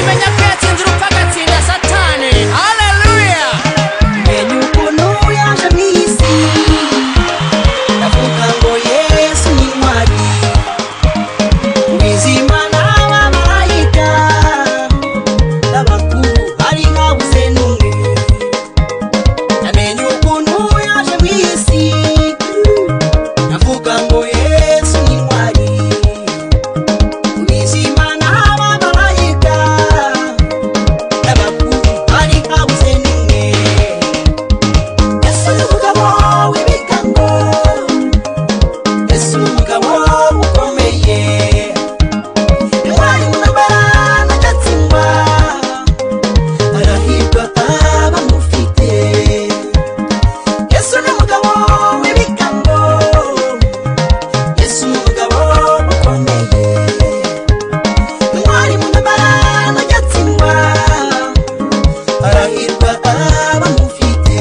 kandi menya ko yatsinze urupfu agatsinda satani. Haleluya. menya ukuntu yaje mu isi ndavuga ngo Yesu ni intwari ubizima n'abamarayika n'abakuru bari habuze n'umwe. Namenye ukuntu yaje mu isi ndavuga ngo Yesu ni intwari ubizima n'abamarayika n'abakuru bari habuze n'umwe. Yesu ni umugabo w'ibigango, Yesu ni umugabo ukomeye, intwari mu ntambara n'agatsindwa, arahirwa abamufite. Yesu ni umugabo w'ibigango, Yesu ni umugabo ukomeye, intwari mu ntambara n'agatsindwa, arahirwa abamufite.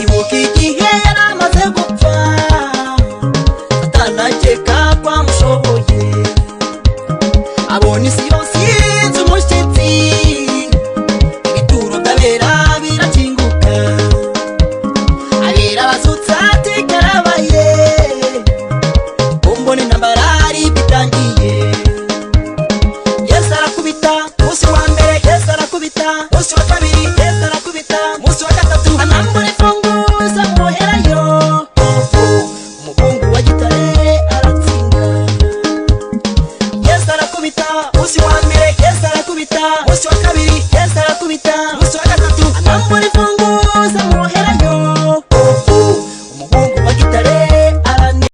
Ibuka igihe yari amaze gupfa atanakeka ko amushoboye, abona isi yose yinze umushyitsi, ibituro by'abera birakinguka, abera basutse ati karabaye, umbona intambara aribwo itangiye. Yesu arakubita munsi wa mbere, Yesu arakubita munsi wa kabiri, Yesu arakubita munsi wa gatatu, anambura imfunguzo amuherayo, umuhungu wa gitare aratsinda. Yesu arakubita munsi wa